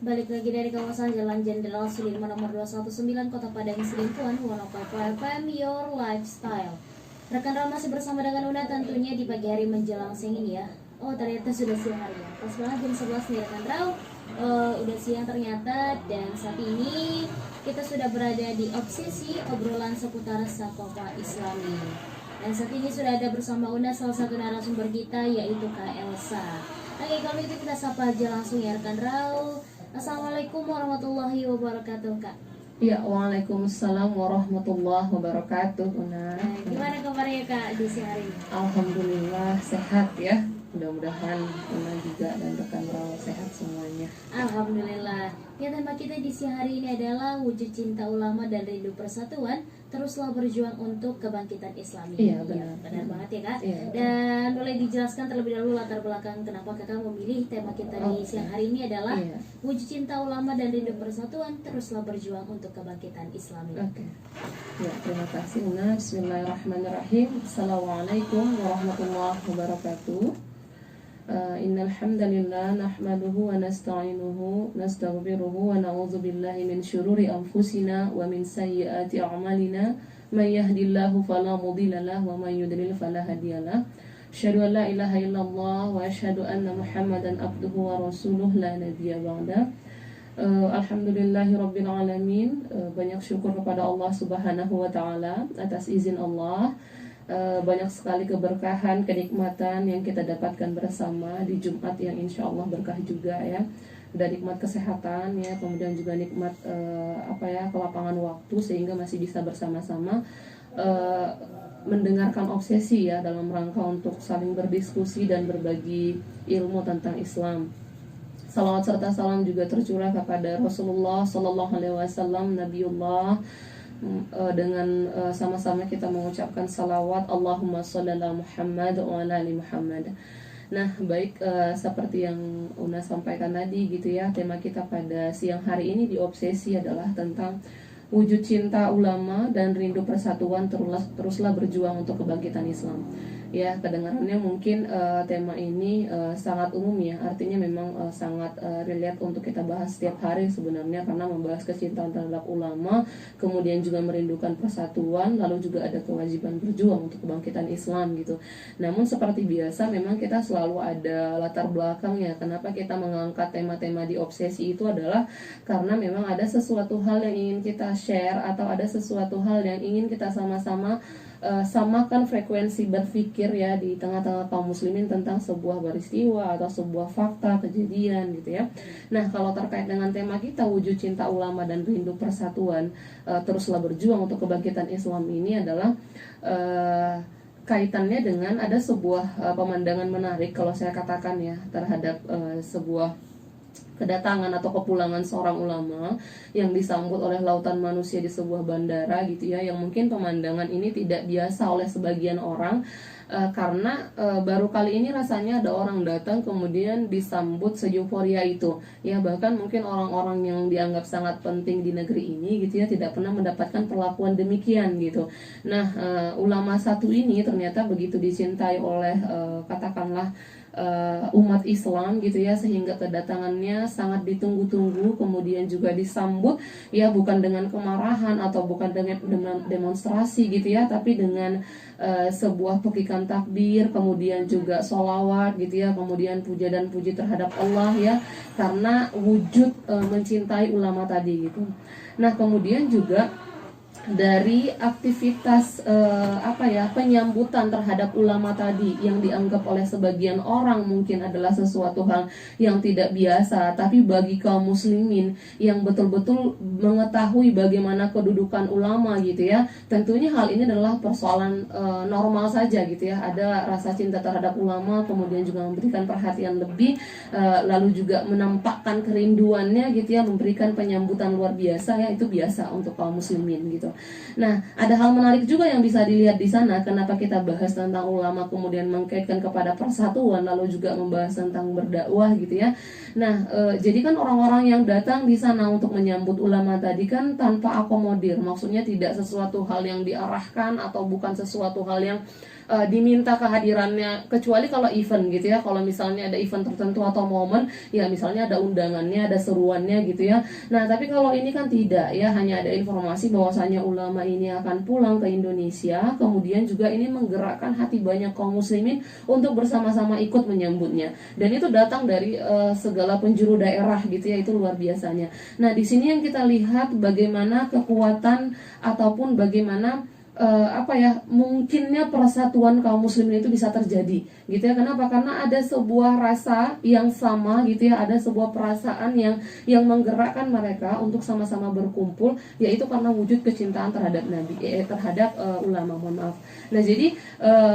Balik lagi dari kawasan Jalan Jenderal Sudirman nomor 219 Kota Padang Selingkuhan 105 FM Your Lifestyle. Rekan Ral masih bersama dengan Una tentunya di pagi hari menjelang siang ini ya. Oh ternyata sudah siang hari ya. Pas banget jam 11 nih rekan Ral. Udah siang ternyata, dan saat ini kita sudah berada di obsesi obrolan seputar Sakofa Islami. Dan saat ini sudah ada bersama Una salah satu narasumber kita, yaitu Kak Elsa. Oke, kalau itu kita sapa aja langsung ya rekan Ral. Assalamualaikum warahmatullahi wabarakatuh, Kak. Ya, waalaikumsalam warahmatullahi wabarakatuh, Una. Gimana kabarnya Kak di siang hari ini? Alhamdulillah sehat ya. Mudah-mudahan Una juga dan rekan Ral sehat semuanya. Alhamdulillah. Ya, tema kita di siang hari ini adalah wujud cinta ulama dan rindu persatuan, teruslah berjuang untuk kebangkitan Islami. Iya, benar. Benar banget ya Kak. Iya. Dan boleh dijelaskan terlebih dahulu latar belakang kenapa Kakak memilih tema kita di siang hari ini adalah wujud cinta ulama dan rindu persatuan, teruslah berjuang untuk kebangkitan Islami. Oke. Ya, terima kasih Una. Bismillahirrahmanirrahim. Assalamualaikum warahmatullahi wabarakatuh. Innal hamdalillah nahmaduhu wa nasta'inuhu nastaghfiruhu wa na'udzu billahi min syururi anfusina wa min sayyiati a'malina may yahdihillahu fala mudilla lahu wa may yudlil fala hadiyalah. Asyhadu an la ilaha illallah wa asyhadu anna Muhammadan abduhu wa rasuluh la nabiyya ba'da. Alhamdulillahirabbil alamin. Banyak syukur kepada Allah Subhanahu wa taala atas izin Allah. Banyak sekali keberkahan, kenikmatan yang kita dapatkan bersama di Jumat yang insya Allah berkah juga ya. Dan nikmat kesehatan ya, kemudian juga nikmat kelapangan waktu sehingga masih bisa bersama-sama mendengarkan obsesi ya, dalam rangka untuk saling berdiskusi dan berbagi ilmu tentang Islam. Salawat serta salam juga tercurah kepada Rasulullah Sallallahu Alaihi Wasallam, Nabiullah. Dengan sama-sama kita mengucapkan salawat Allahumma sholli ala Muhammad wa ala ali Muhammad. Nah, baik, seperti yang Una sampaikan tadi gitu ya, tema kita pada siang hari ini di obsesi adalah tentang wujud cinta ulama dan rindu persatuan, teruslah berjuang untuk kebangkitan Islam. Ya, kedengarannya mungkin tema ini sangat umum ya, artinya memang sangat relate untuk kita bahas setiap hari sebenarnya, karena membahas kecintaan terhadap ulama, kemudian juga merindukan persatuan, lalu juga ada kewajiban berjuang untuk kebangkitan Islam gitu. Namun seperti biasa memang kita selalu ada latar belakangnya, kenapa kita mengangkat tema-tema di obsesi itu adalah karena memang ada sesuatu hal yang ingin kita share, atau ada sesuatu hal yang ingin kita sama-sama samakan frekuensi berpikir ya di tengah-tengah kaum muslimin tentang sebuah peristiwa atau sebuah fakta kejadian gitu ya. Nah, kalau terkait dengan tema kita wujud cinta ulama dan rindu persatuan, teruslah berjuang untuk kebangkitan Islam, ini adalah kaitannya dengan ada sebuah pemandangan menarik kalau saya katakan ya, terhadap sebuah kedatangan atau kepulangan seorang ulama yang disambut oleh lautan manusia di sebuah bandara gitu ya, yang mungkin pemandangan ini tidak biasa oleh sebagian orang, karena baru kali ini rasanya ada orang datang kemudian disambut seuforia itu ya, bahkan mungkin orang-orang yang dianggap sangat penting di negeri ini gitu ya tidak pernah mendapatkan perlakuan demikian gitu. Nah, ulama satu ini ternyata begitu dicintai oleh katakanlah umat Islam gitu ya, sehingga kedatangannya sangat ditunggu-tunggu, kemudian juga disambut ya, bukan dengan kemarahan atau bukan dengan demonstrasi gitu ya, tapi dengan sebuah pekikan takbir, kemudian juga sholawat gitu ya, kemudian puja dan puji terhadap Allah ya, karena wujud mencintai ulama tadi gitu. Nah, kemudian juga dari aktivitas penyambutan terhadap ulama tadi yang dianggap oleh sebagian orang mungkin adalah sesuatu hal yang tidak biasa, tapi bagi kaum muslimin yang betul-betul mengetahui bagaimana kedudukan ulama gitu ya, tentunya hal ini adalah persoalan normal saja gitu ya. Ada rasa cinta terhadap ulama, kemudian juga memberikan perhatian lebih, lalu juga menampakkan kerinduannya gitu ya, memberikan penyambutan luar biasa ya, itu biasa untuk kaum muslimin gitu. Nah, ada hal menarik juga yang bisa dilihat di sana. Kenapa kita bahas tentang ulama kemudian mengkaitkan kepada persatuan, lalu juga membahas tentang berdakwah gitu ya. Nah, jadi kan orang-orang yang datang di sana untuk menyambut ulama tadi kan tanpa akomodir, maksudnya tidak sesuatu hal yang diarahkan atau bukan sesuatu hal yang diminta kehadirannya, kecuali kalau event gitu ya. Kalau misalnya ada event tertentu atau momen, ya misalnya ada undangannya, ada seruannya gitu ya. Nah, tapi kalau ini kan tidak ya, hanya ada informasi bahwasanya ulama ini akan pulang ke Indonesia, kemudian juga ini menggerakkan hati banyak kaum muslimin untuk bersama-sama ikut menyambutnya. Dan itu datang dari segala penjuru daerah gitu ya, itu luar biasanya. Nah, di sini yang kita lihat bagaimana kekuatan ataupun bagaimana mungkinnya persatuan kaum muslimin itu bisa terjadi gitu ya. Kenapa? Karena ada sebuah rasa yang sama gitu ya, ada sebuah perasaan yang menggerakkan mereka untuk sama-sama berkumpul, yaitu karena wujud kecintaan terhadap nabi, terhadap ulama, mohon maaf. Nah, jadi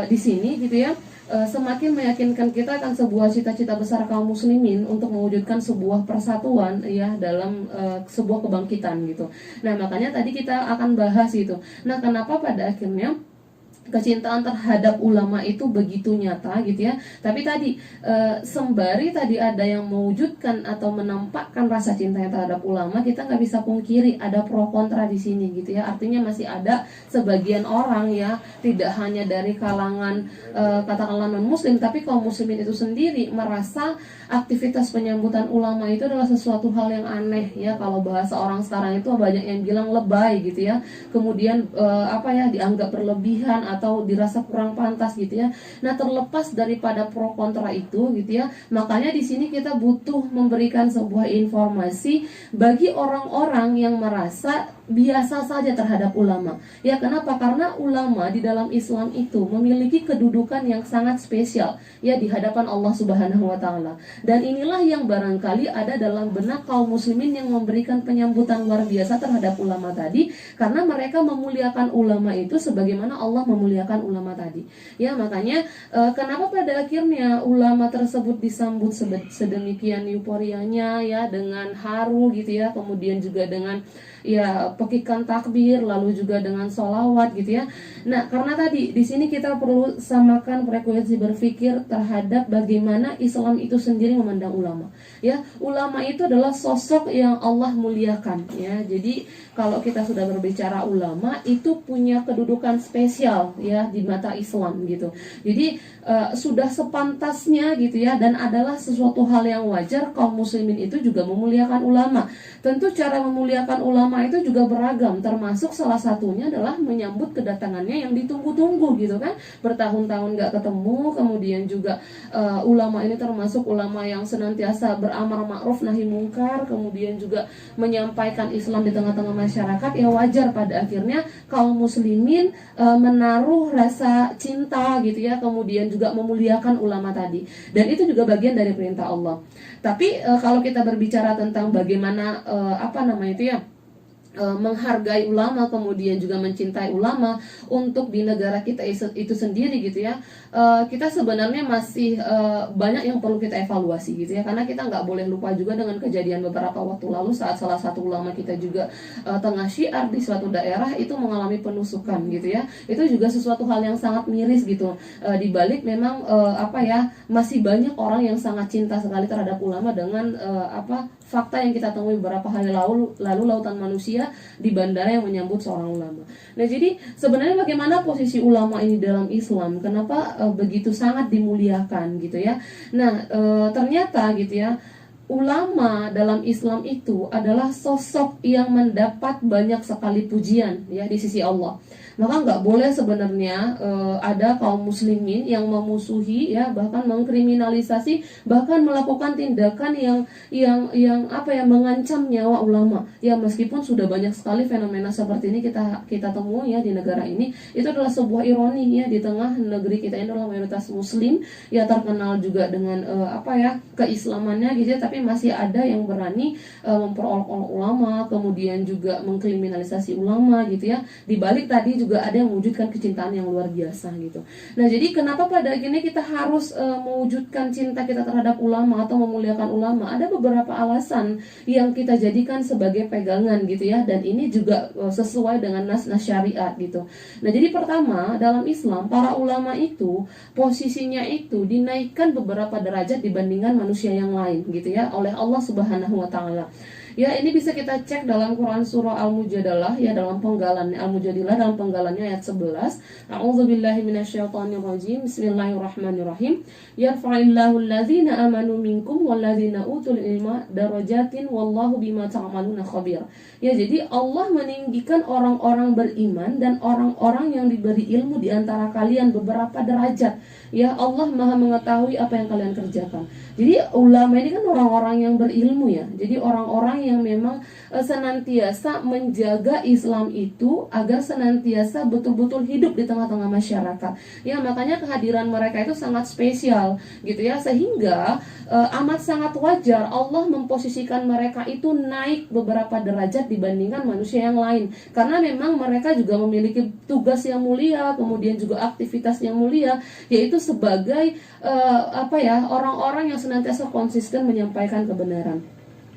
di sini gitu ya, semakin meyakinkan kita akan sebuah cita-cita besar kaum muslimin untuk mewujudkan sebuah persatuan ya dalam sebuah kebangkitan gitu. Nah, makanya tadi kita akan bahas itu. Nah, kenapa pada akhirnya kecintaan terhadap ulama itu begitu nyata gitu ya. Tapi tadi sembari tadi ada yang mewujudkan atau menampakkan rasa cintanya terhadap ulama, kita nggak bisa pungkiri ada pro kontra di sini gitu ya. Artinya masih ada sebagian orang ya, tidak hanya dari kalangan katakanlah non muslim, tapi kaum muslimin itu sendiri merasa aktivitas penyambutan ulama itu adalah sesuatu hal yang aneh ya. Kalau bahasa orang sekarang itu banyak yang bilang lebay gitu ya. Kemudian dianggap berlebihan atau dirasa kurang pantas gitu ya. Nah, terlepas daripada pro kontra itu gitu ya, makanya di sini kita butuh memberikan sebuah informasi bagi orang-orang yang merasa biasa saja terhadap ulama. Ya, kenapa? Karena ulama di dalam Islam itu memiliki kedudukan yang sangat spesial ya di hadapan Allah Subhanahu wa taala. Dan inilah yang barangkali ada dalam benak kaum muslimin yang memberikan penyambutan luar biasa terhadap ulama tadi, karena mereka memuliakan ulama itu sebagaimana Allah memuliakan ulama tadi. Ya, makanya kenapa pada akhirnya ulama tersebut disambut sedemikian euforianya ya, dengan haru gitu ya, kemudian juga dengan ya pekikan takbir, lalu juga dengan sholawat gitu ya. Nah, karena tadi di sini kita perlu samakan frekuensi berpikir terhadap bagaimana Islam itu sendiri memandang ulama. Ya, ulama itu adalah sosok yang Allah muliakan ya. Jadi kalau kita sudah berbicara ulama, itu punya kedudukan spesial ya di mata Islam gitu. Jadi sudah sepantasnya gitu ya, dan adalah sesuatu hal yang wajar kaum muslimin itu juga memuliakan ulama. Tentu cara memuliakan ulama itu juga beragam, termasuk salah satunya adalah menyambut kedatangannya yang ditunggu-tunggu gitu kan. Bertahun-tahun gak ketemu, kemudian juga ulama ini termasuk ulama yang senantiasa beramar ma'ruf nahi mungkar, kemudian juga menyampaikan Islam di tengah-tengah masyarakat. Ya, wajar pada akhirnya kaum muslimin menaruh rasa cinta gitu ya, kemudian juga memuliakan ulama tadi. Dan itu juga bagian dari perintah Allah. Tapi kalau kita berbicara tentang bagaimana menghargai ulama, kemudian juga mencintai ulama untuk di negara kita itu sendiri gitu ya, kita sebenarnya masih banyak yang perlu kita evaluasi gitu ya, karena kita nggak boleh lupa juga dengan kejadian beberapa waktu lalu saat salah satu ulama kita juga tengah syiar di suatu daerah itu mengalami penusukan gitu ya. Itu juga sesuatu hal yang sangat miris gitu, dibalik memang masih banyak orang yang sangat cinta sekali terhadap ulama dengan fakta yang kita temui beberapa hari lalu lautan manusia di bandara yang menyambut seorang ulama. Nah, jadi sebenarnya bagaimana posisi ulama ini dalam Islam? Kenapa begitu sangat dimuliakan gitu ya? Nah, ternyata gitu ya, ulama dalam Islam itu adalah sosok yang mendapat banyak sekali pujian ya di sisi Allah. Maka nggak boleh sebenarnya ada kaum muslimin yang memusuhi ya, bahkan mengkriminalisasi, bahkan melakukan tindakan yang mengancam nyawa ulama. Ya, meskipun sudah banyak sekali fenomena seperti ini kita temui ya di negara ini. Itu adalah sebuah ironi ya, di tengah negeri kita ini adalah mayoritas muslim ya, terkenal juga dengan keislamannya gitu ya, tapi masih ada yang berani memperolok-olok ulama, kemudian juga mengkriminalisasi ulama gitu ya. Di balik tadi juga ada yang mewujudkan kecintaan yang luar biasa gitu. Nah, jadi kenapa pada akhirnya kita harus mewujudkan cinta kita terhadap ulama atau memuliakan ulama? Ada beberapa alasan yang kita jadikan sebagai pegangan gitu ya, dan ini juga sesuai dengan nas-nas syariat gitu. Nah, jadi pertama, dalam Islam para ulama itu posisinya itu dinaikkan beberapa derajat dibandingkan manusia yang lain gitu ya oleh Allah Subhanahu wa taala. Ya, ini bisa kita cek dalam Quran surah Al-Mujadalah ya, dalam penggalannya Al-Mujadilah dalam penggalannya ayat 11. A'udzubillahi minasyaitonirrajim. Bismillahirrahmanirrahim. Yarfa'illahu alladzina amanu minkum walladzina utul ilma darajatin wallahu bima ta'maluna khabir. Ya, jadi Allah meninggikan orang-orang beriman dan orang-orang yang diberi ilmu di antara kalian beberapa derajat. Ya, Allah Maha mengetahui apa yang kalian kerjakan. Jadi ulama ini kan orang-orang yang berilmu ya. Jadi orang-orang yang memang senantiasa menjaga Islam itu agar senantiasa betul-betul hidup di tengah-tengah masyarakat. Ya, makanya kehadiran mereka itu sangat spesial gitu ya, sehingga amat sangat wajar Allah memposisikan mereka itu naik beberapa derajat dibandingkan manusia yang lain. Karena memang mereka juga memiliki tugas yang mulia, kemudian juga aktivitas yang mulia, yaitu sebagai orang-orang yang senantiasa konsisten menyampaikan kebenaran.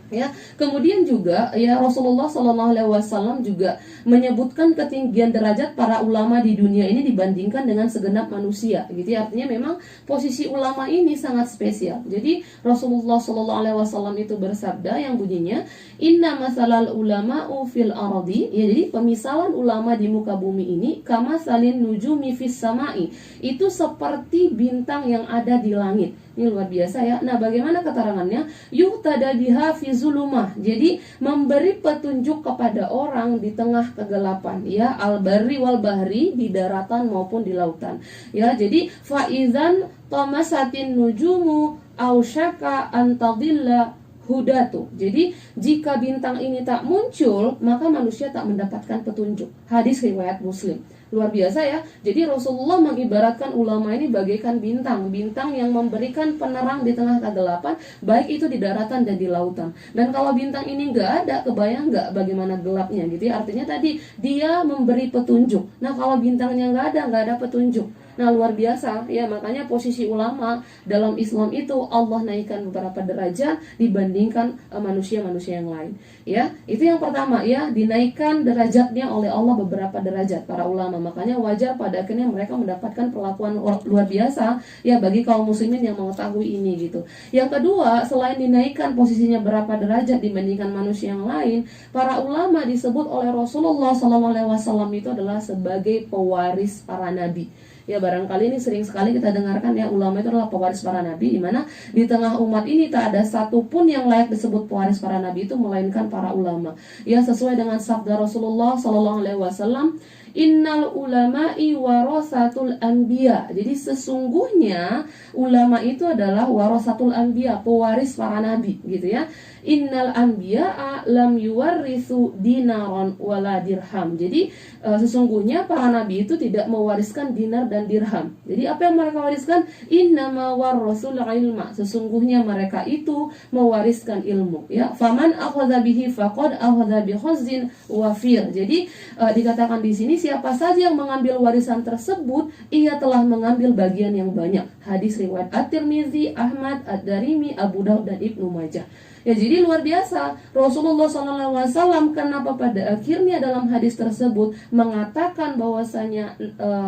Ya, kemudian juga ya Rasulullah SAW juga menyebutkan ketinggian derajat para ulama di dunia ini dibandingkan dengan segenap manusia, gitu ya. Artinya memang posisi ulama ini sangat spesial. Jadi Rasulullah SAW itu bersabda yang bunyinya Inna masalal ulama'u fil ardi. Ya, jadi pemisalan ulama di muka bumi ini kama salin nujumi fis sama'i, itu seperti bintang yang ada di langit. Ini luar biasa ya. Nah, bagaimana keterangannya? Yuhtada biha fi zulumah. Jadi memberi petunjuk kepada orang di tengah kegelapan ya, al-barri wal bahri, di daratan maupun di lautan. Ya, jadi faizan tamasatin nujumu ausyaka antadilla hudatu. Jadi jika bintang ini tak muncul, maka manusia tak mendapatkan petunjuk. Hadis riwayat Muslim. Luar biasa ya. Jadi Rasulullah mengibaratkan ulama ini bagaikan bintang yang memberikan penerang di tengah kegelapan, baik itu di daratan dan di lautan. Dan kalau bintang ini nggak ada, kebayang nggak bagaimana gelapnya gitu ya. Artinya tadi dia memberi petunjuk. Nah, kalau bintangnya nggak ada petunjuk. Nah, luar biasa ya, makanya posisi ulama dalam Islam itu Allah naikkan beberapa derajat dibandingkan manusia-manusia yang lain. Ya, itu yang pertama ya, dinaikkan derajatnya oleh Allah beberapa derajat para ulama. Makanya wajar pada akhirnya mereka mendapatkan perlakuan luar biasa ya bagi kaum muslimin yang mengetahui ini gitu. Yang kedua, selain dinaikkan posisinya berapa derajat dibandingkan manusia yang lain, para ulama disebut oleh Rasulullah SAW itu adalah sebagai pewaris para nabi. Ya, barangkali ini sering sekali kita dengarkan ya, ulama itu adalah pewaris para nabi, di mana di tengah umat ini tak ada satupun yang layak disebut pewaris para nabi itu melainkan para ulama. Ya, sesuai dengan sabda Rasulullah SAW, Innal ulama'i warasatul anbiya. Jadi sesungguhnya ulama itu adalah warasatul anbiya, pewaris para nabi gitu ya. Innal anbiya'a lam yuwarrisu dinaron wala dirham. Jadi sesungguhnya para nabi itu tidak mewariskan dinar dan dirham. Jadi apa yang mereka wariskan? Innama warrasul ilma. Sesungguhnya mereka itu mewariskan ilmu ya. Faman akhadha bihi faqad akhadha bi khazzin wafir. Jadi dikatakan di sini siapa saja yang mengambil warisan tersebut, ia telah mengambil bagian yang banyak. Hadis riwayat At-Tirmizi, Ahmad, Ad-Darimi, Abu Daud dan Ibnu Majah. Ya, jadi luar biasa Rasulullah SAW kenapa pada akhirnya dalam hadis tersebut mengatakan bahwasanya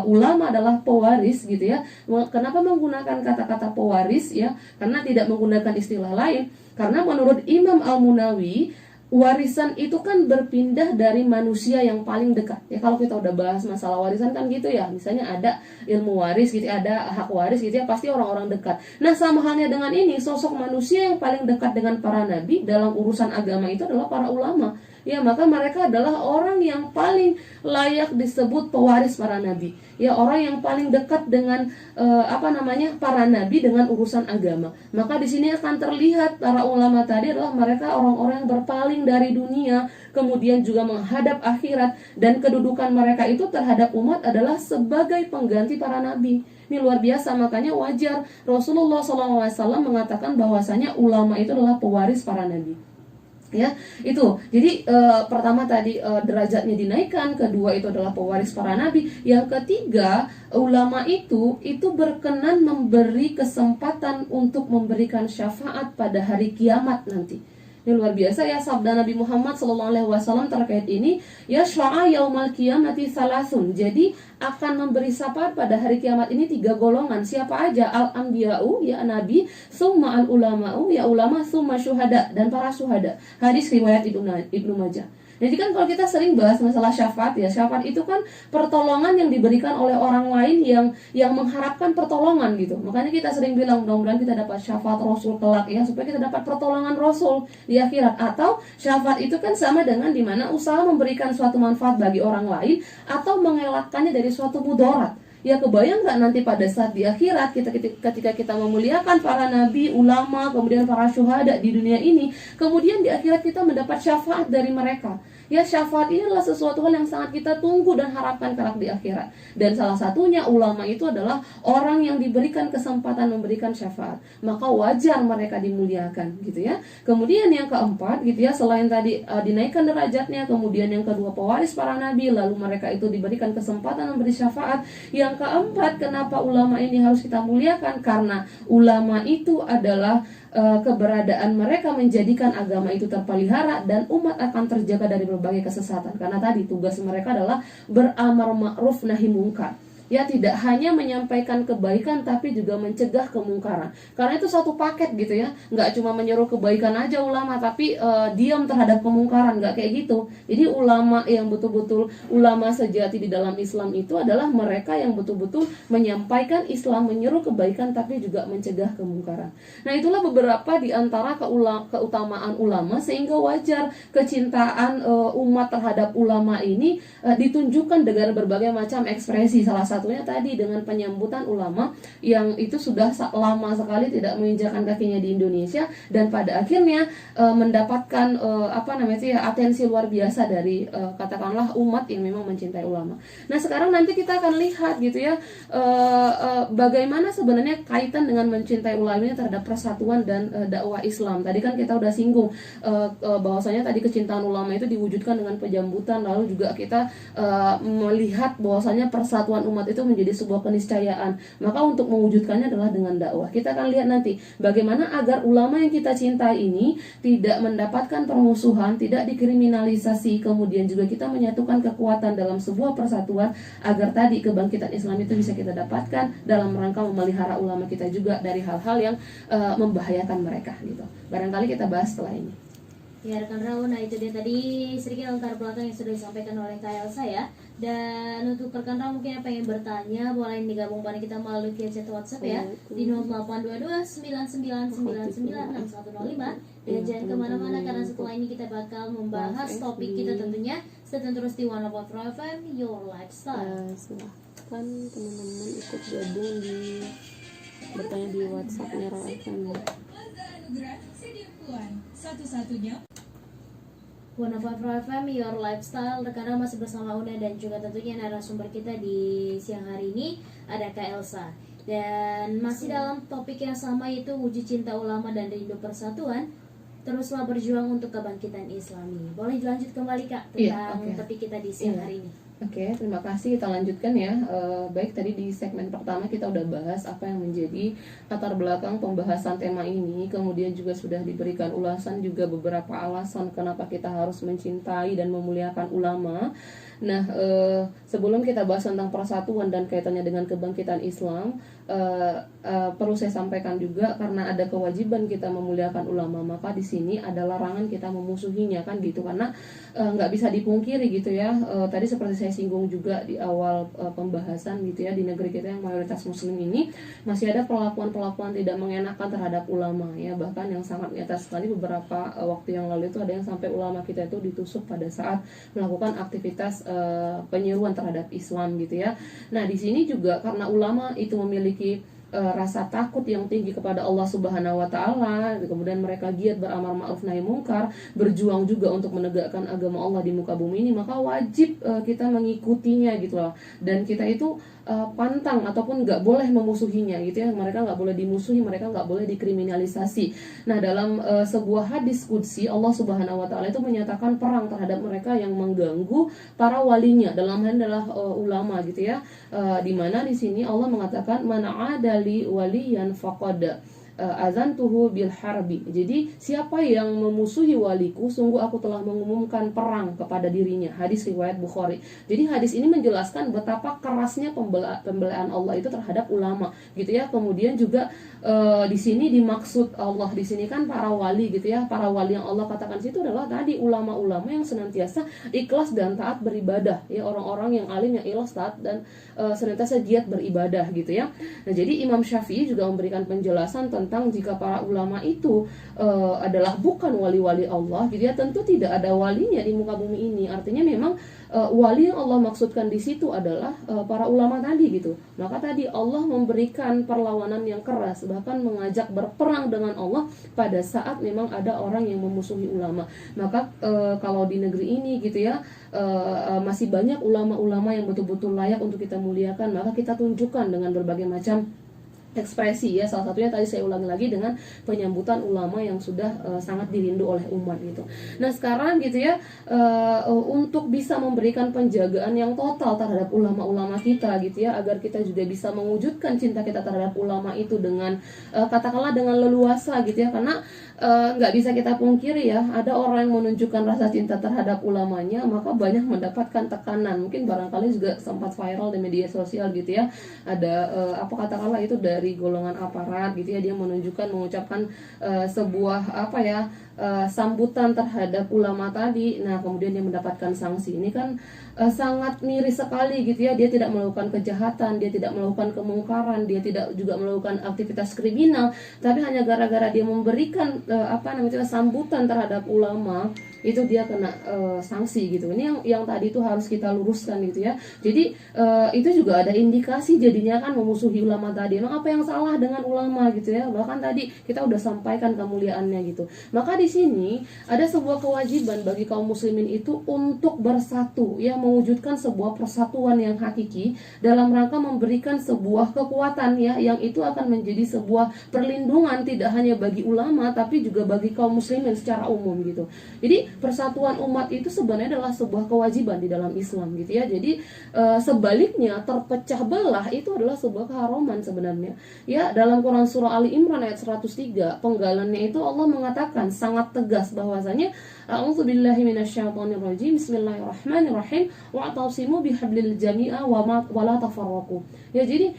ulama adalah pewaris gitu ya. Kenapa menggunakan kata-kata pewaris ya? Karena tidak menggunakan istilah lain. Karena menurut Imam Al-Munawi, warisan itu kan berpindah dari manusia yang paling dekat. Ya, kalau kita udah bahas masalah warisan kan gitu ya. Misalnya ada ilmu waris gitu, ada hak waris gitu ya, pasti orang-orang dekat. Nah, sama halnya dengan ini, sosok manusia yang paling dekat dengan para nabi dalam urusan agama itu adalah para ulama. Ya, maka mereka adalah orang yang paling layak disebut pewaris para nabi. Ya, orang yang paling dekat dengan para nabi dengan urusan agama. Maka di sini akan terlihat para ulama tadi adalah mereka orang-orang yang berpaling dari dunia, kemudian juga menghadap akhirat, dan kedudukan mereka itu terhadap umat adalah sebagai pengganti para nabi. Ini luar biasa, makanya wajar Rasulullah SAW mengatakan bahwasanya ulama itu adalah pewaris para nabi. Ya, itu. Jadi pertama tadi derajatnya dinaikkan, kedua itu adalah pewaris para nabi, yang ketiga ulama itu berkenan memberi kesempatan untuk memberikan syafaat pada hari kiamat nanti. Ini luar biasa ya sabda Nabi Muhammad SAW terkait ini. Ya sya'a yaumal qiyamati salasun. Jadi akan memberi syafaat pada hari kiamat ini 3 golongan. Siapa aja? Al-anbiya'u, ya nabi, summa al-ulama'u, ya ulama, summa syuhada, dan para syuhada. Hadis riwayat Ibnu Majah. Jadi kan kalau kita sering bahas masalah syafaat ya, syafaat itu kan pertolongan yang diberikan oleh orang lain yang mengharapkan pertolongan gitu. Makanya kita sering bilang mudah-mudahan kita dapat syafaat Rasul kelak ya, supaya kita dapat pertolongan Rasul di akhirat. Atau syafaat itu kan sama dengan dimana usaha memberikan suatu manfaat bagi orang lain atau mengelakkannya dari suatu mudarat. Ya kebayang nggak nanti pada saat di akhirat ketika kita memuliakan para nabi, ulama, kemudian para syuhada di dunia ini, kemudian di akhirat kita mendapat syafaat dari mereka. Ya syafaat ini adalah sesuatu hal yang sangat kita tunggu dan harapkan kelak di akhirat. Dan salah satunya ulama itu adalah orang yang diberikan kesempatan memberikan syafaat. Maka wajar mereka dimuliakan gitu ya. Kemudian yang keempat gitu ya, selain tadi dinaikkan derajatnya, kemudian yang kedua pewaris para nabi, lalu mereka itu diberikan kesempatan memberi syafaat. Yang keempat, kenapa ulama ini harus kita muliakan? Karena ulama itu adalah keberadaan mereka menjadikan agama itu terpelihara dan umat akan terjaga dari berbagai kesesatan. Karena tadi tugas mereka adalah beramar ma'ruf nahi mungkar. Ya tidak hanya menyampaikan kebaikan tapi juga mencegah kemungkaran. Karena itu satu paket gitu ya. Nggak cuma menyuruh kebaikan aja ulama, tapi diam terhadap kemungkaran, nggak kayak gitu. Jadi ulama yang betul-betul ulama sejati di dalam Islam itu adalah mereka yang betul-betul menyampaikan Islam, menyeru kebaikan tapi juga mencegah kemungkaran. Nah itulah beberapa di antara keutamaan ulama, sehingga wajar kecintaan umat terhadap ulama ini ditunjukkan dengan berbagai macam ekspresi. Salah satunya tadi dengan penyambutan ulama yang itu sudah lama sekali tidak menginjakan kakinya di Indonesia, dan pada akhirnya mendapatkan atensi luar biasa dari katakanlah umat yang memang mencintai ulama. Nah sekarang nanti kita akan lihat gitu ya, bagaimana sebenarnya kaitan dengan mencintai ulama ini terhadap persatuan dan dakwah Islam. Tadi kan kita udah singgung bahwasanya tadi kecintaan ulama itu diwujudkan dengan penjambutan, lalu juga kita melihat bahwasanya persatuan umat itu menjadi sebuah keniscayaan. Maka untuk mewujudkannya adalah dengan dakwah. Kita akan lihat nanti bagaimana agar ulama yang kita cintai ini tidak mendapatkan permusuhan, tidak dikriminalisasi, kemudian juga kita menyatukan kekuatan dalam sebuah persatuan agar tadi kebangkitan Islam itu bisa kita dapatkan dalam rangka memelihara ulama kita juga dari hal-hal yang membahayakan mereka gitu. Barangkali kita bahas setelah ini. Ya rekan Raun, nah itu dia tadi sedikit latar belakang yang sudah disampaikan oleh Kak Elsa ya. Dan untuk rekan Raun mungkin yang pengen bertanya, boleh digabung pada kita melalui chat WhatsApp ya di 082299996105. Dan jangan kemana-mana karena setelah ini kita bakal membahas topik kita tentunya. Stay terus di 104 FM Your Lifestyle. Silahkan teman-teman ikut gabung di bertanya di WhatsApp-nya Raw FM ya. Satu-satunya 104 FM Your Lifestyle. Rekan masih bersama Una dan juga tentunya narasumber kita di siang hari ini ada Kak Elsa. Dan masih dalam topik yang sama, yaitu wujud cinta ulama dan rindu persatuan. Teruslah berjuang untuk kebangkitan Islami. Boleh dilanjut kembali Kak tentang topik kita di siang hari ini. Oke, terima kasih. Kita lanjutkan ya. Baik, tadi di segmen pertama kita udah bahas apa yang menjadi latar belakang pembahasan tema ini. Kemudian juga sudah diberikan ulasan juga beberapa alasan kenapa kita harus mencintai dan memuliakan ulama. Nah, sebelum kita bahas tentang persatuan dan kaitannya dengan kebangkitan Islam, perlu saya sampaikan juga karena ada kewajiban kita memuliakan ulama, maka di sini ada larangan kita memusuhinya kan gitu, karena nggak bisa dipungkiri gitu ya. Tadi seperti saya singgung juga di awal pembahasan gitu ya, di negeri kita yang mayoritas muslim ini masih ada perlakuan-perlakuan tidak mengenakan terhadap ulama ya, bahkan yang sangat nyata sekali. Beberapa waktu yang lalu itu ada yang sampai ulama kita itu ditusuk pada saat melakukan aktivitas penyeruan terhadap Islam gitu ya. Nah di sini juga karena ulama itu memiliki rasa takut yang tinggi kepada Allah Subhanahu wa taala, kemudian mereka giat beramar ma'ruf nahi mungkar, berjuang juga untuk menegakkan agama Allah di muka bumi ini, maka wajib kita mengikutinya gitu loh. Dan kita itu pantang ataupun nggak boleh memusuhinya gitu ya. Mereka nggak boleh dimusuhi, mereka nggak boleh dikriminalisasi. Nah dalam sebuah hadis qudsi, Allah Subhanahu wa taala itu menyatakan perang terhadap mereka yang mengganggu para walinya, dalam hal adalah ulama gitu ya. Di mana di sini Allah mengatakan man adali waliyan faqad azantuhu bil harbi. Jadi siapa yang memusuhi waliku, sungguh aku telah mengumumkan perang kepada dirinya. Hadis riwayat Bukhari. Jadi hadis ini menjelaskan betapa kerasnya pembelaan Allah itu terhadap ulama, gitu ya. Kemudian juga di sini dimaksud Allah di sini kan para wali, gitu ya. Para wali yang Allah katakan situ adalah tadi ulama-ulama yang senantiasa ikhlas dan taat beribadah, ya, orang-orang yang alim yang ikhlas taat dan senantiasa giat beribadah, gitu ya. Nah, jadi Imam Syafi'i juga memberikan penjelasan tentang jika para ulama itu adalah bukan wali-wali Allah, gitu ya, tentu tidak ada walinya di muka bumi ini. Artinya memang wali yang Allah maksudkan di situ adalah para ulama tadi, gitu. Maka tadi Allah memberikan perlawanan yang keras, bahkan mengajak berperang dengan Allah pada saat memang ada orang yang memusuhi ulama. Maka kalau di negeri ini, gitu ya, masih banyak ulama-ulama yang betul-betul layak untuk kita muliakan, maka kita tunjukkan dengan berbagai macam ekspresi, ya. Salah satunya tadi saya ulangi lagi dengan penyambutan ulama yang sudah sangat dirindu oleh umat, gitu. Nah, sekarang, gitu ya, untuk bisa memberikan penjagaan yang total terhadap ulama-ulama kita, gitu ya, agar kita juga bisa mewujudkan cinta kita terhadap ulama itu dengan katakanlah dengan leluasa, gitu ya, karena nggak bisa kita pungkiri, ya, ada orang yang menunjukkan rasa cinta terhadap ulamanya, maka banyak mendapatkan tekanan. Mungkin barangkali juga sempat viral di media sosial, gitu ya, ada katakanlah itu dari golongan aparat, gitu ya, dia mengucapkan sebuah sambutan terhadap ulama tadi. Nah, kemudian dia mendapatkan sanksi. Ini kan sangat miris sekali, gitu ya. Dia tidak melakukan kejahatan, dia tidak melakukan kemungkaran, dia tidak juga melakukan aktivitas kriminal, tapi hanya gara-gara dia memberikan sambutan terhadap ulama, itu dia kena sanksi, gitu. Ini yang tadi itu harus kita luruskan, gitu ya. Jadi itu juga ada indikasi jadinya kan memusuhi ulama tadi. Emang apa yang salah dengan ulama, gitu ya? Bahkan tadi kita udah sampaikan kemuliaannya, gitu. Maka di sini ada sebuah kewajiban bagi kaum muslimin itu untuk bersatu, ya, mewujudkan sebuah persatuan yang hakiki dalam rangka memberikan sebuah kekuatan, ya, yang itu akan menjadi sebuah perlindungan tidak hanya bagi ulama tapi juga bagi kaum muslimin secara umum, gitu. Jadi persatuan umat itu sebenarnya adalah sebuah kewajiban di dalam Islam, gitu ya. Jadi sebaliknya terpecah belah itu adalah sebuah keharuman sebenarnya. Ya, dalam Quran surah Ali Imran ayat 103, penggalannya itu Allah mengatakan sangat tegas bahwasanya a'udzubillahi minasyaitonirrajim, bismillahirrahmanirrahim, wa'tasimu bihablil jami'a wa la tafarraqu. Ya, jadi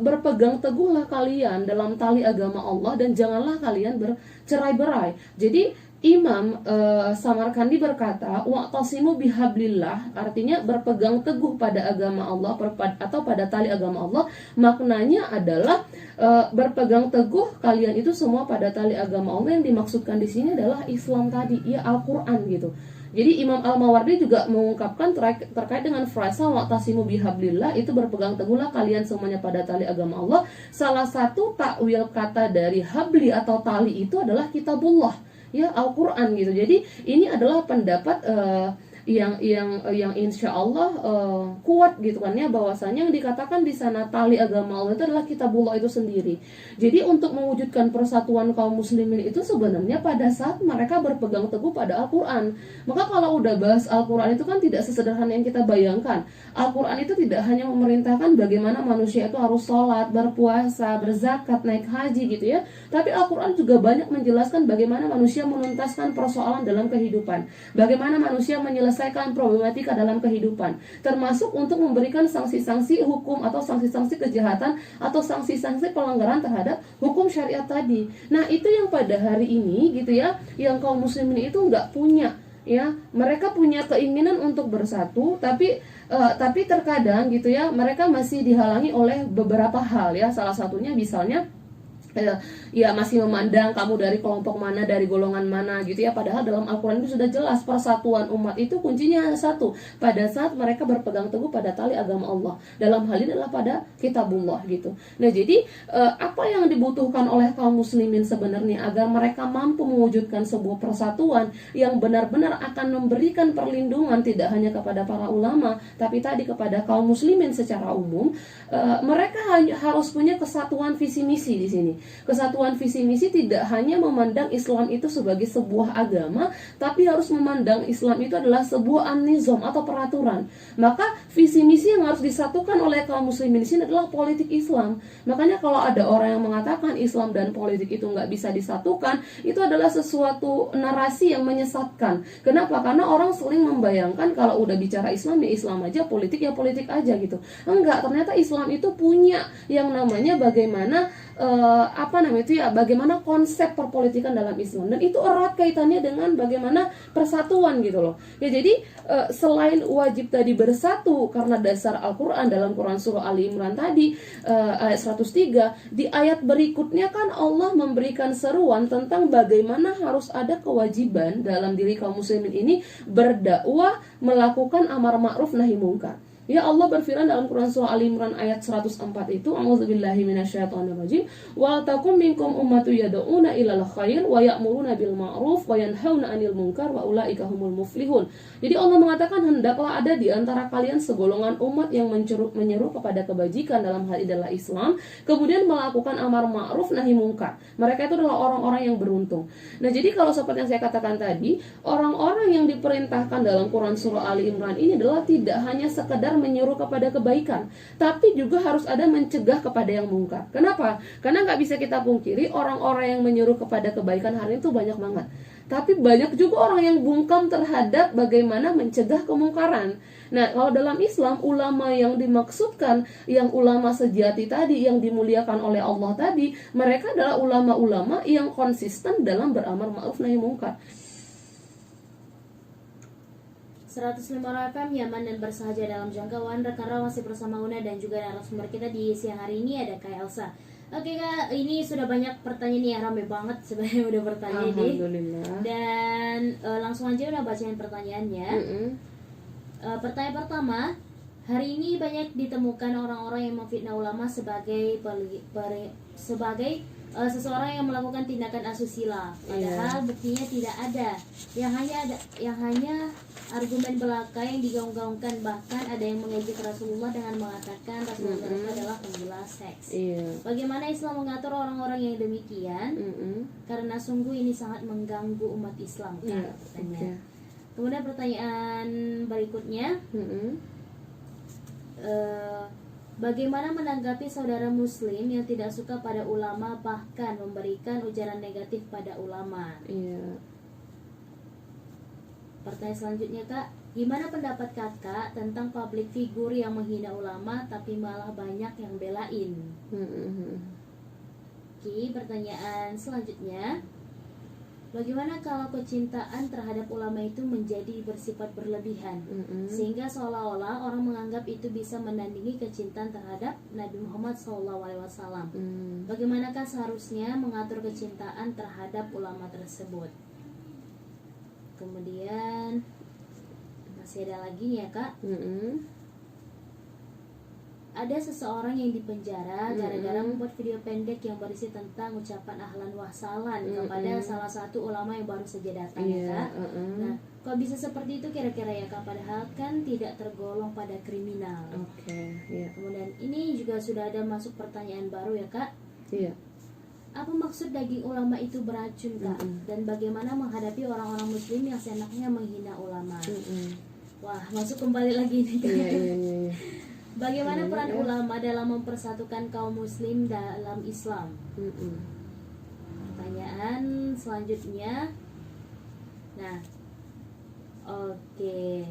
berpegang teguhlah kalian dalam tali agama Allah dan janganlah kalian bercerai-berai. Jadi Imam Samarkandi berkata, wa'tasimu bihablillah, artinya berpegang teguh pada agama Allah atau pada tali agama Allah. Maknanya adalah berpegang teguh kalian itu semua pada tali agama Allah. Yang dimaksudkan di sini adalah Islam tadi, ya, Al-Qur'an, gitu. Jadi Imam Al-Mawardi juga mengungkapkan terkait dengan frasa wa'tasimu bihablillah, itu berpegang teguhlah kalian semuanya pada tali agama Allah. Salah satu takwil kata dari habli atau tali itu adalah kitabullah, ya, Al-Qur'an, gitu. Jadi ini adalah pendapat yang insya Allah kuat, gitu kan, ya, bahwasanya yang dikatakan di sana tali agama Allah itu adalah kitabullah itu sendiri. Jadi untuk mewujudkan persatuan kaum muslimin itu sebenarnya pada saat mereka berpegang teguh pada Al-Qur'an. Maka kalau udah bahas Al-Qur'an itu kan tidak sesederhana yang kita bayangkan. Al-Qur'an itu tidak hanya memerintahkan bagaimana manusia itu harus sholat, berpuasa, berzakat, naik haji, gitu ya, tapi Al-Qur'an juga banyak menjelaskan bagaimana manusia menuntaskan persoalan dalam kehidupan, bagaimana manusia menyelesaikan problematika dalam kehidupan, termasuk untuk memberikan sanksi-sanksi hukum atau sanksi-sanksi kejahatan atau sanksi-sanksi pelanggaran terhadap hukum syariat tadi. Nah, itu yang pada hari ini, gitu ya, yang kaum muslimin itu nggak punya, ya. Mereka punya keinginan untuk bersatu, tapi terkadang, gitu ya, mereka masih dihalangi oleh beberapa hal, ya. Salah satunya misalnya ya masih memandang kamu dari kelompok mana, dari golongan mana, gitu ya. Padahal dalam Al-Quran itu sudah jelas persatuan umat itu kuncinya hanya satu, pada saat mereka berpegang teguh pada tali agama Allah. Dalam hal ini adalah pada kitabullah, gitu. Nah, jadi apa yang dibutuhkan oleh kaum muslimin sebenarnya agar mereka mampu mewujudkan sebuah persatuan yang benar-benar akan memberikan perlindungan tidak hanya kepada para ulama, tapi tadi kepada kaum muslimin secara umum. Mereka harus punya kesatuan visi misi di sini. Kesatuan visi misi tidak hanya memandang Islam itu sebagai sebuah agama, tapi harus memandang Islam itu adalah sebuah an-nizam atau peraturan. Maka visi misi yang harus disatukan oleh kaum muslimin di sini adalah politik Islam. Makanya kalau ada orang yang mengatakan Islam dan politik itu nggak bisa disatukan, itu adalah sesuatu narasi yang menyesatkan. Kenapa? Karena orang sering membayangkan kalau udah bicara Islam ya Islam aja, politik ya politik aja gitu. Enggak, ternyata Islam itu punya yang namanya bagaimana bagaimana konsep perpolitikan dalam Islam, dan itu erat kaitannya dengan bagaimana persatuan gitu loh. Ya jadi selain wajib tadi bersatu karena dasar Al-Qur'an dalam Quran surah Ali Imran tadi ayat 103, di ayat berikutnya kan Allah memberikan seruan tentang bagaimana harus ada kewajiban dalam diri kaum muslimin ini berdakwah, melakukan amar ma'ruf nahi mungkar. Ya Allah berfirman dalam Quran surah Al Imran ayat 104 itu, A'udzubillahi minasyaitonirrajim, wa takum minkum ummatu yad'una ilal khair wa ya'muruna bil ma'ruf wa yanhauna 'anil munkar wa ulaika humul muflihun. Jadi Allah mengatakan hendaklah ada di antara kalian segolongan umat yang menyeru kepada kebajikan, dalam hal ini adalah Islam, kemudian melakukan amar ma'ruf nahi munkar. Mereka itu adalah orang-orang yang beruntung. Nah, jadi kalau seperti yang saya katakan tadi, orang-orang yang diperintahkan dalam Quran surah Ali Imran ini adalah tidak hanya sekedar menyuruh kepada kebaikan, tapi juga harus ada mencegah kepada yang mungkar. Kenapa? Karena nggak bisa kita pungkiri orang-orang yang menyuruh kepada kebaikan hari ini tuh banyak banget. Tapi banyak juga orang yang bungkam terhadap bagaimana mencegah kemungkaran. Nah, kalau dalam Islam, ulama yang dimaksudkan, yang ulama sejati tadi, yang dimuliakan oleh Allah tadi, mereka adalah ulama-ulama yang konsisten dalam beramar ma'ruf nahi mungkar. 105 FM nyaman dan bersahaja dalam jangkauan. Rekan masih bersama Una dan juga narasumber kita di siang hari ini ada Kak Elsa. Oke Kak, ini sudah banyak pertanyaan nih, rame banget sebenarnya udah bertanya nih. Alhamdulillah. Dan langsung aja udah bacain pertanyaannya. Pertanyaan pertama, hari ini banyak ditemukan orang-orang yang memfitnah ulama sebagai seseorang yang melakukan tindakan asusila, padahal buktinya tidak ada. Yang hanya argumen belaka yang digaung-gaungkan, bahkan ada yang mengejek Rasulullah dengan mengatakan Rasulullah itu adalah penggila seks. Bagaimana Islam mengatur orang-orang yang demikian? Karena sungguh ini sangat mengganggu umat Islam. Kemudian pertanyaan berikutnya, bagaimana menanggapi saudara muslim yang tidak suka pada ulama, bahkan memberikan ujaran negatif pada ulama? Pertanyaan selanjutnya Kak, gimana pendapat Kakak tentang public figure yang menghina ulama tapi malah banyak yang belain? Oke, pertanyaan selanjutnya, bagaimana kalau kecintaan terhadap ulama itu menjadi bersifat berlebihan, sehingga seolah-olah orang menganggap itu bisa menandingi kecintaan terhadap Nabi Muhammad SAW? Bagaimanakah seharusnya mengatur kecintaan terhadap ulama tersebut? Kemudian masih ada lagi nih ya Kak. Ada seseorang yang dipenjara gara-gara membuat video pendek yang berisi tentang ucapan ahlan wa sahlan kepada salah satu ulama yang baru saja datang ya Kak. Nah, kok bisa seperti itu kira-kira ya Kak, padahal kan tidak tergolong pada kriminal. Kemudian ini juga sudah ada masuk pertanyaan baru ya Kak. Apa maksud daging ulama itu beracun Kak? Dan bagaimana menghadapi orang-orang muslim yang seenaknya menghina ulama? Wah, masuk kembali lagi nih Kak. Bagaimana peran ulama dalam mempersatukan kaum muslim dalam Islam? Pertanyaan selanjutnya. Nah, oke.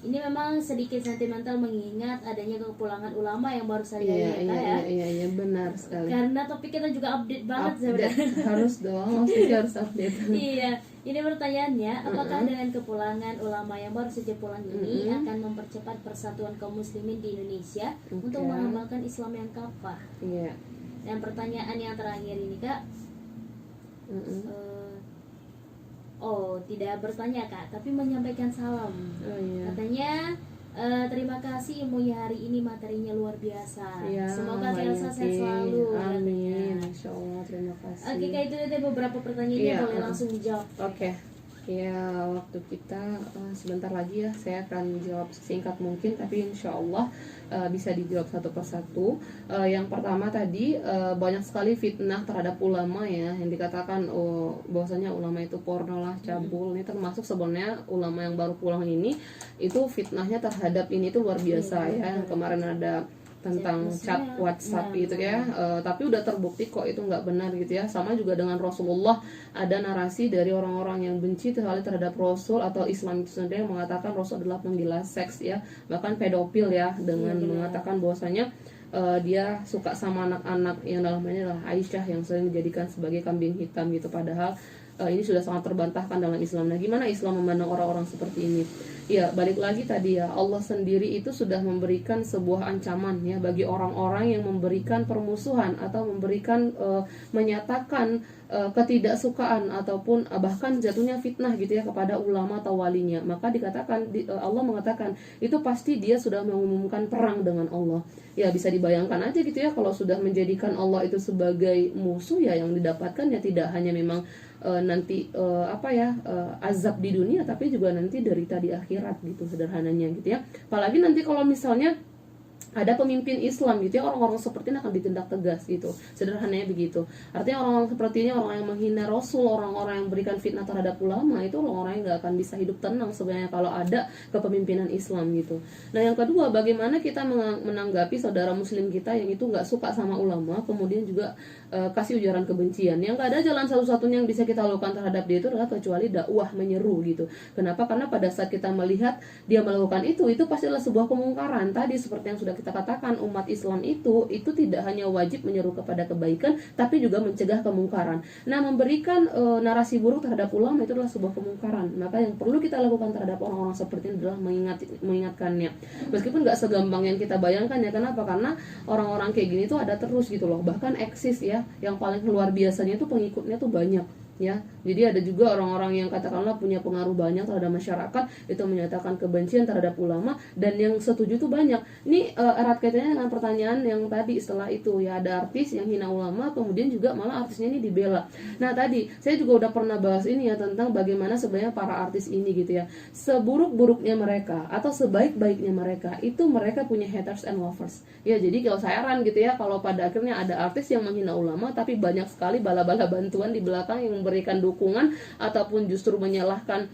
Ini memang sedikit sentimental mengingat adanya kepulangan ulama yang baru saja Iya, benar sekali. Karena topik kita juga update banget sebenarnya. Harus dong, maksudnya harus update. Iya, ini pertanyaannya, apakah dengan kepulangan ulama yang baru saja pulang ini akan mempercepat persatuan kaum muslimin di Indonesia untuk mengembangkan Islam yang kafah? Dan pertanyaan yang terakhir ini Kak, tidak bertanya Kak, tapi menyampaikan salam. Katanya terima kasih ilmunya hari ini, materinya luar biasa. Semoga Kak Elsa sehat selalu. Amin. Insya Allah, terima kasih. Oke Kak, itu ada beberapa pertanyaannya, boleh langsung dijawab. Oke. Ya, waktu kita sebentar lagi ya, saya akan jawab singkat mungkin, tapi insya Allah bisa dijawab satu persatu. Yang pertama tadi, banyak sekali fitnah terhadap ulama ya, yang dikatakan bahwasanya ulama itu porno lah, cabul. Ini termasuk sebenarnya ulama yang baru pulang ini, itu fitnahnya terhadap ini itu luar biasa ya. Kemarin ada tentang chat WhatsApp gitu ya, tapi udah terbukti kok itu nggak benar gitu ya. Sama juga dengan Rasulullah, ada narasi dari orang-orang yang benci terhadap Rasul atau Islam itu sendiri yang mengatakan Rasul adalah penggila seks ya, bahkan pedofil ya, dengan mengatakan bahwasanya dia suka sama anak-anak yang dalamnya adalah Aisyah yang sering dijadikan sebagai kambing hitam gitu. Padahal ini sudah sangat terbantahkan dalam Islam. Nah, gimana Islam memandang orang-orang seperti ini? Ya, balik lagi tadi ya, Allah sendiri itu sudah memberikan sebuah ancaman ya bagi orang-orang yang memberikan permusuhan atau memberikan menyatakan ketidaksukaan ataupun bahkan jatuhnya fitnah gitu ya kepada ulama atau walinya. Maka dikatakan Allah mengatakan itu pasti dia sudah mengumumkan perang dengan Allah. Ya, bisa dibayangkan aja gitu ya, kalau sudah menjadikan Allah itu sebagai musuh ya, yang didapatkan ya tidak hanya memang nanti azab di dunia, tapi juga nanti derita di akhirat gitu, sederhananya gitu ya. Apalagi nanti kalau misalnya ada pemimpin Islam gitu ya, orang-orang seperti ini akan ditindak tegas gitu, sederhananya begitu. Artinya orang-orang seperti ini, orang yang menghina Rasul, orang-orang yang berikan fitnah terhadap ulama, itu orang-orang yang gak akan bisa hidup tenang sebenarnya kalau ada kepemimpinan Islam gitu. Nah, yang kedua, bagaimana kita menanggapi saudara muslim kita yang itu gak suka sama ulama, kemudian juga kasih ujaran kebencian. Yang gak ada jalan satu-satunya yang bisa kita lakukan terhadap dia itu adalah kecuali dakwah, menyeru gitu. Kenapa? Karena pada saat kita melihat dia melakukan itu pasti adalah sebuah kemungkaran. Tadi seperti yang sudah kita katakan, umat Islam itu tidak hanya wajib menyeru kepada kebaikan, tapi juga mencegah kemungkaran. Nah, memberikan narasi buruk terhadap ulama itu adalah sebuah kemungkaran. Maka yang perlu kita lakukan terhadap orang-orang seperti ini adalah mengingatkannya. Meskipun gak segampang yang kita bayangkan ya. Kenapa? Karena orang-orang kayak gini tuh ada terus gitu loh, bahkan eksis ya. Yang paling luar biasanya tuh pengikutnya tuh banyak ya. Jadi ada juga orang-orang yang katakanlah punya pengaruh banyak terhadap masyarakat, itu menyatakan kebencian terhadap ulama, dan yang setuju tuh banyak. Ini erat kaitannya dengan pertanyaan yang tadi setelah itu ya, ada artis yang hina ulama, kemudian juga malah artisnya ini dibela. Nah, tadi saya juga udah pernah bahas ini ya, tentang bagaimana sebenarnya para artis ini gitu ya, seburuk-buruknya mereka atau sebaik-baiknya mereka, itu mereka punya haters and lovers ya. Jadi kalau saya heran gitu ya, kalau pada akhirnya ada artis yang menghina ulama, tapi banyak sekali bala-bala bantuan di belakang yang memberikan dukungan ataupun justru menyalahkan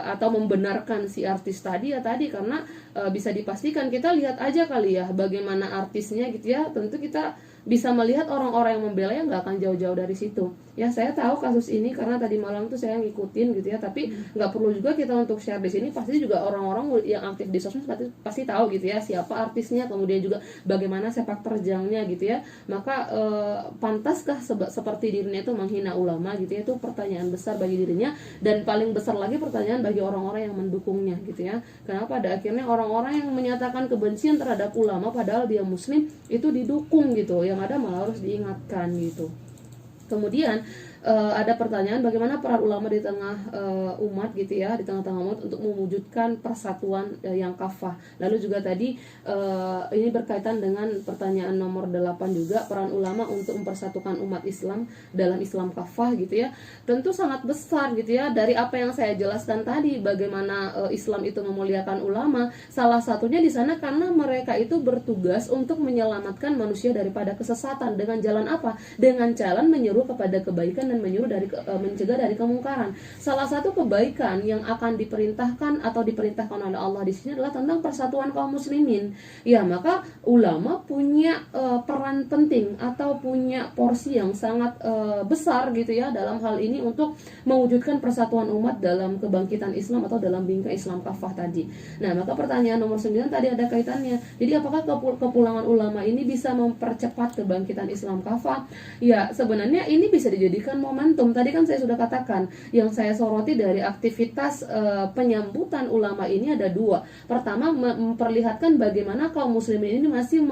atau membenarkan si artis tadi ya tadi. Karena bisa dipastikan, kita lihat aja kali ya bagaimana artisnya gitu ya, tentu kita bisa melihat orang-orang yang membela yang nggak akan jauh-jauh dari situ ya. Saya tahu kasus ini karena tadi malam tuh saya ngikutin gitu ya, tapi nggak perlu juga kita untuk share di sini. Pasti juga orang-orang yang aktif di sosmed pasti tahu gitu ya siapa artisnya, kemudian juga bagaimana sepak terjangnya gitu ya. Maka pantaskah seperti dirinya itu menghina ulama gitu ya? Itu pertanyaan besar bagi dirinya, dan paling besar lagi pertanyaan bagi orang-orang yang mendukungnya gitu ya. Kenapa pada akhirnya orang-orang yang menyatakan kebencian terhadap ulama padahal dia muslim itu didukung gitu, yang ada malah harus diingatkan gitu. Kemudian ada pertanyaan, bagaimana peran ulama di tengah umat gitu ya, di tengah-tengah umat untuk mewujudkan persatuan yang kafah. Lalu juga tadi ini berkaitan dengan pertanyaan nomor 8 juga, peran ulama untuk mempersatukan umat Islam dalam Islam kafah gitu ya. Tentu sangat besar gitu ya, dari apa yang saya jelaskan tadi, bagaimana Islam itu memuliakan ulama. Salah satunya di sana karena mereka itu bertugas untuk menyelamatkan manusia daripada kesesatan. Dengan jalan apa? Dengan jalan menyeru kepada kebaikan dan mencegah dari kemungkaran. Salah satu kebaikan yang akan diperintahkan atau diperintahkan oleh Allah di sini adalah tentang persatuan kaum muslimin. Ya, maka ulama punya peran penting atau punya porsi yang sangat besar gitu ya dalam hal ini untuk mewujudkan persatuan umat dalam kebangkitan Islam atau dalam bingkai Islam kafah tadi. Nah, maka pertanyaan nomor 9 tadi ada kaitannya. Jadi apakah kepulangan ulama ini bisa mempercepat kebangkitan Islam kafah? Ya, sebenarnya ini bisa dijadikan momentum. Tadi kan saya sudah katakan, yang saya soroti dari aktivitas penyambutan ulama ini ada 2. Pertama, memperlihatkan bagaimana kaum muslimin ini masih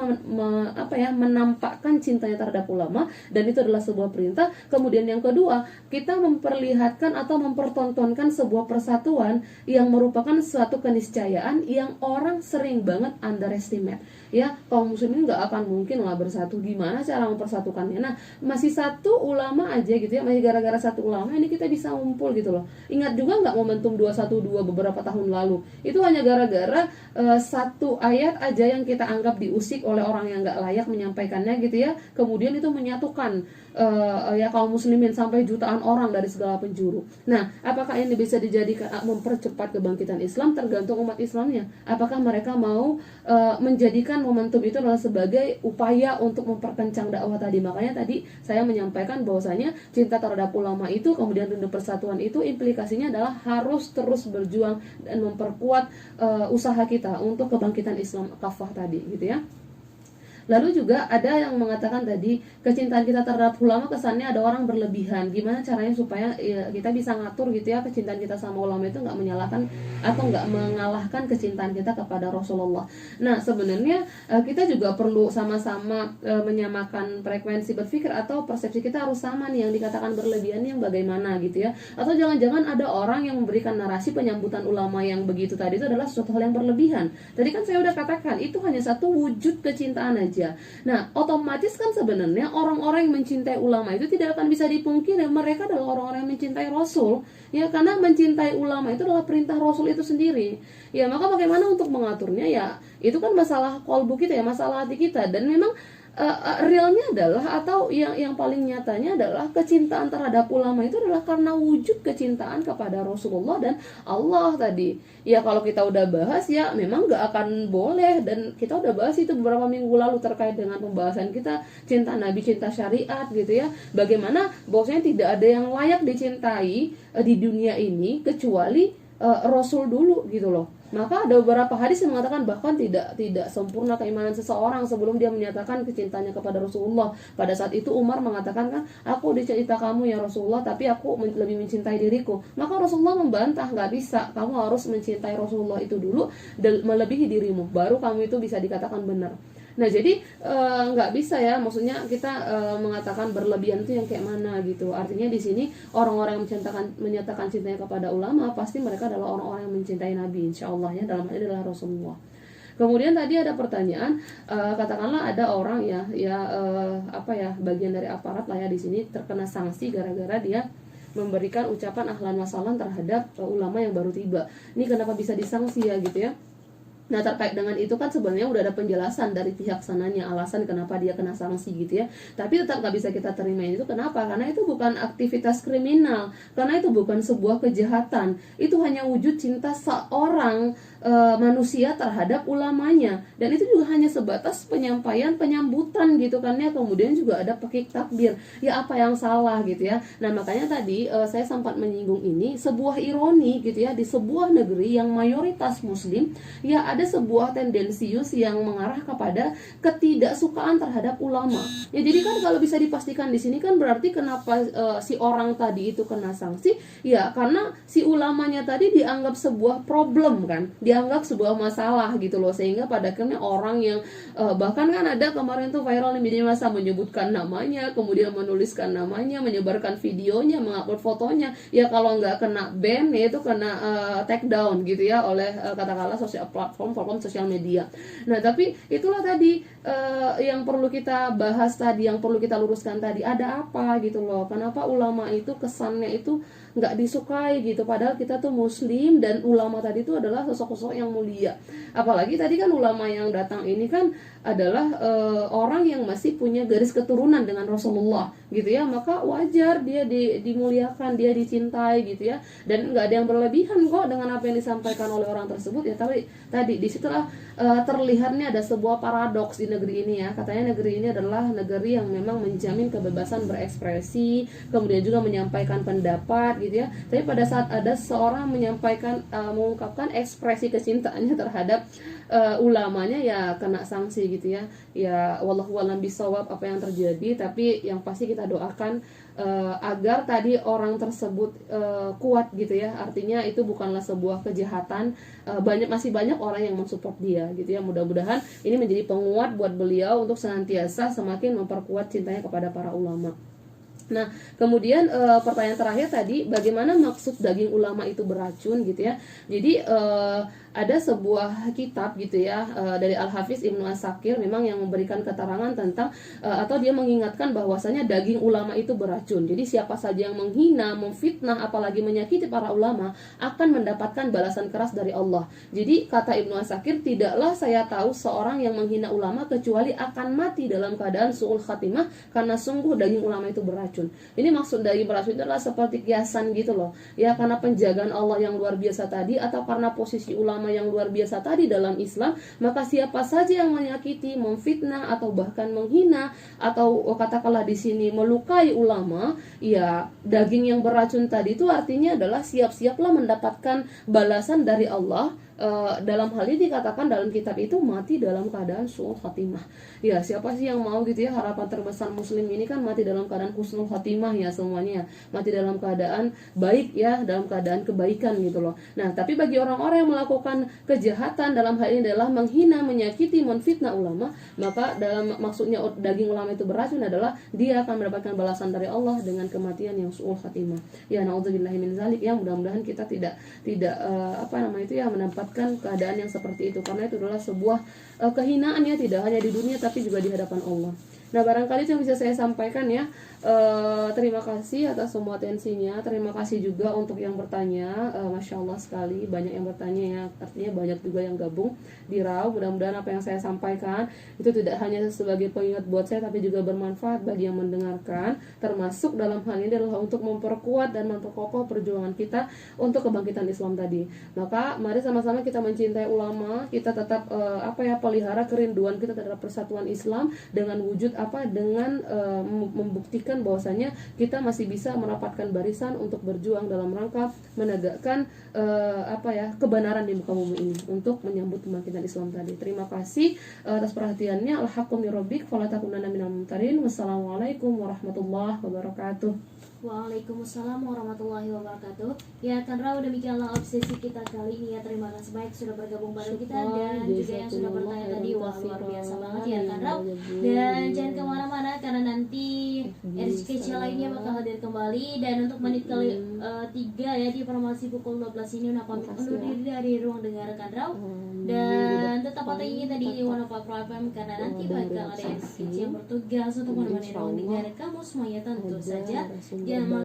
menampakkan cintanya terhadap ulama, dan itu adalah sebuah perintah. Kemudian yang kedua, kita memperlihatkan atau mempertontonkan sebuah persatuan yang merupakan suatu keniscayaan yang orang sering banget underestimate ya kaum muslimin nggak akan mungkin lah bersatu. Gimana cara mempersatukannya? Nah, masih satu ulama aja gitu ya, masih gara-gara satu ulama ini kita bisa ngumpul gitu loh. Ingat juga nggak momentum 212 beberapa tahun lalu? Itu hanya gara-gara satu ayat aja yang kita anggap diusik oleh orang yang nggak layak menyampaikannya gitu ya. Kemudian itu menyatukan ya kaum muslimin sampai jutaan orang dari segala penjuru. Nah, apakah ini bisa dijadikan mempercepat kebangkitan Islam? Tergantung umat Islamnya. Apakah mereka mau menjadikan momentum itu adalah sebagai upaya untuk memperkencang dakwah tadi. Makanya tadi saya menyampaikan bahwasanya cinta terhadap ulama itu, kemudian rindu persatuan itu, implikasinya adalah harus terus berjuang dan memperkuat usaha kita untuk kebangkitan Islam kafah tadi gitu ya. Lalu juga ada yang mengatakan tadi kecintaan kita terhadap ulama kesannya ada orang berlebihan. Gimana caranya supaya ya, kita bisa ngatur gitu ya kecintaan kita sama ulama itu nggak menyalahkan atau nggak mengalahkan kecintaan kita kepada Rasulullah. Nah, sebenarnya kita juga perlu sama-sama menyamakan frekuensi berpikir atau persepsi kita harus sama nih. Yang dikatakan berlebihan yang bagaimana gitu ya. Atau jangan-jangan ada orang yang memberikan narasi penyambutan ulama yang begitu tadi itu adalah suatu hal yang berlebihan. Tadi kan saya udah katakan itu hanya satu wujud kecintaan aja. Nah, otomatis kan sebenarnya orang-orang yang mencintai ulama itu tidak akan bisa dipungkiri mereka adalah orang-orang yang mencintai Rasul. Ya, karena mencintai ulama itu adalah perintah Rasul itu sendiri. Ya, maka bagaimana untuk mengaturnya? Ya, itu kan masalah kolbu kita ya, masalah hati kita. Dan memang realnya adalah atau yang paling nyatanya adalah kecintaan terhadap ulama itu adalah karena wujud kecintaan kepada Rasulullah dan Allah tadi. Ya kalau kita udah bahas ya memang gak akan boleh, dan kita udah bahas itu beberapa minggu lalu terkait dengan pembahasan kita cinta Nabi, cinta syariat gitu ya. Bagaimana bahwasanya tidak ada yang layak dicintai di dunia ini kecuali Rasul dulu gitu loh. Maka ada beberapa hadis yang mengatakan bahkan tidak sempurna keimanan seseorang sebelum dia menyatakan kecintanya kepada Rasulullah. Pada saat itu Umar mengatakan kan, aku dicinta kamu ya Rasulullah, tapi aku lebih mencintai diriku. Maka Rasulullah membantah, nggak bisa, kamu harus mencintai Rasulullah itu dulu melebihi dirimu, baru kamu itu bisa dikatakan benar. Nah jadi nggak bisa ya, maksudnya kita mengatakan berlebihan itu yang kayak mana gitu. Artinya di sini orang-orang yang menyatakan cintanya kepada ulama pasti mereka adalah orang-orang yang mencintai Nabi, insya Allah ya, dalam hal ini adalah Rasulullah. Kemudian tadi ada pertanyaan, katakanlah ada orang bagian dari aparat lah ya di sini terkena sanksi gara-gara dia memberikan ucapan ahlan wa sahlan terhadap ulama yang baru tiba. Ini kenapa bisa disanksi ya gitu ya? Nah terkait dengan itu kan sebenarnya udah ada penjelasan dari pihak sananya alasan kenapa dia kena sanksi gitu ya. Tapi tetap gak bisa kita terima itu. Kenapa? Karena itu bukan aktivitas kriminal, karena itu bukan sebuah kejahatan. Itu hanya wujud cinta seorang manusia terhadap ulamanya. Dan itu juga hanya sebatas penyampaian penyambutan gitu kan ya. Kemudian juga ada pekik takbir. Ya apa yang salah gitu ya. Nah makanya tadi saya sempat menyinggung ini, sebuah ironi gitu ya, di sebuah negeri yang mayoritas muslim ya ada sebuah tendensius yang mengarah kepada ketidaksukaan terhadap ulama. Ya jadi kan kalau bisa dipastikan di sini kan berarti kenapa si orang tadi itu kena sanksi? Ya karena si ulamanya tadi dianggap sebuah problem kan, dianggap sebuah masalah gitu loh, sehingga pada akhirnya orang yang bahkan kan ada kemarin tuh viral di media massa menyebutkan namanya, kemudian menuliskan namanya, menyebarkan videonya, mengupload fotonya. Ya kalau nggak kena ban ya itu kena take down gitu ya oleh katakanlah platform sosial media. Nah tapi itulah tadi yang perlu kita bahas tadi, yang perlu kita luruskan tadi, ada apa gitu loh, kenapa ulama itu kesannya itu nggak disukai gitu, padahal kita tuh muslim dan ulama tadi itu adalah sosok-sosok yang mulia. Apalagi tadi kan ulama yang datang ini kan adalah orang yang masih punya garis keturunan dengan Rasulullah gitu ya, maka wajar dia dimuliakan, dia dicintai gitu ya, dan nggak ada yang berlebihan kok dengan apa yang disampaikan oleh orang tersebut ya. Tapi tadi disitulah terlihatnya ada sebuah paradoks di negeri ini ya. Katanya negeri ini adalah negeri yang memang menjamin kebebasan berekspresi, kemudian juga menyampaikan pendapat gitu ya. Tapi pada saat ada seorang mengungkapkan ekspresi kecintaannya terhadap ulamanya ya kena sanksi gitu ya. Ya wallahu a'lam bishawab apa yang terjadi, tapi yang pasti kita doakan agar tadi orang tersebut kuat gitu ya. Artinya itu bukanlah sebuah kejahatan, masih banyak orang yang mensupport dia gitu ya. Mudah-mudahan ini menjadi penguat buat beliau untuk senantiasa semakin memperkuat cintanya kepada para ulama. Nah, kemudian pertanyaan terakhir tadi, bagaimana maksud daging ulama itu beracun gitu ya. Jadi ada sebuah kitab gitu ya dari Al-Hafiz Ibnu As-Sakir memang yang memberikan keterangan tentang atau dia mengingatkan bahwasanya daging ulama itu beracun. Jadi siapa saja yang menghina, memfitnah, apalagi menyakiti para ulama akan mendapatkan balasan keras dari Allah. Jadi kata Ibnu As-Sakir, tidaklah saya tahu seorang yang menghina ulama kecuali akan mati dalam keadaan su'ul khatimah karena sungguh daging ulama itu beracun. Ini maksud dari beracun itu adalah seperti kiasan gitu loh ya, karena penjagaan Allah yang luar biasa tadi atau karena posisi ulama yang luar biasa tadi dalam Islam, maka siapa saja yang menyakiti, memfitnah atau bahkan menghina atau katakanlah di sini melukai ulama, ya daging yang beracun tadi itu artinya adalah siap-siaplah mendapatkan balasan dari Allah. Dalam hal ini dikatakan dalam kitab itu mati dalam keadaan su'ul khatimah. Ya, siapa sih yang mau gitu ya, harapan terbesar muslim ini kan mati dalam keadaan husnul khatimah ya semuanya. Mati dalam keadaan baik ya, dalam keadaan kebaikan gitu loh. Nah, tapi bagi orang-orang yang melakukan kejahatan dalam hal ini adalah menghina, menyakiti, menfitnah ulama, maka dalam maksudnya daging ulama itu beracun adalah dia akan mendapatkan balasan dari Allah dengan kematian yang su'ul khatimah. Ya, naudzubillahi min zalik ya, mudah-mudahan kita tidak mendapatkan keadaan yang seperti itu, karena itu adalah sebuah kehinaan ya, tidak hanya di dunia tapi juga di hadapan Allah. Nah, barangkali itu yang bisa saya sampaikan ya. Terima kasih atas semua atensinya. Terima kasih juga untuk yang bertanya. Masya Allah sekali, banyak yang bertanya ya. Artinya banyak juga yang gabung di RAW. Mudah-mudahan apa yang saya sampaikan itu tidak hanya sebagai pengingat buat saya, tapi juga bermanfaat bagi yang mendengarkan. Termasuk dalam hal ini adalah untuk memperkuat dan memperkokoh perjuangan kita untuk kebangkitan Islam tadi. Maka mari sama-sama kita mencintai ulama. Kita tetap pelihara kerinduan kita terhadap persatuan Islam dengan wujud dengan membuktikan bahwasanya kita masih bisa merapatkan barisan untuk berjuang dalam rangka menegakkan kebenaran di muka bumi ini untuk menyambut kebangkitan Islam tadi. Terima kasih atas perhatiannya. Alhaqqu min rabbik fala takunanna minal mumtarin. Wassalamualaikum warahmatullahi wabarakatuh. Waalaikumsalam warahmatullahi wabarakatuh. Ya, kan Rau, demikianlah obsesi kita kali ini ya. Terima kasih banyak sudah bergabung bareng kita, dan juga yang sudah bertanya tadi. Wah, luar biasa banget ya kan Rau. Dan jangan kemana-mana karena nanti RCKC lainnya bakal hadir kembali. Dan untuk menit kali 3 ya di Informasi pukul 12 ini Una pamit undur diri dari ruang dengar kan Rau. Dan tetap pantengin tadi di 104 FM karena nanti bakal ada RCKC yang bertugas untuk menemani ruang dengar kamu semuanya tentu saja. Jangan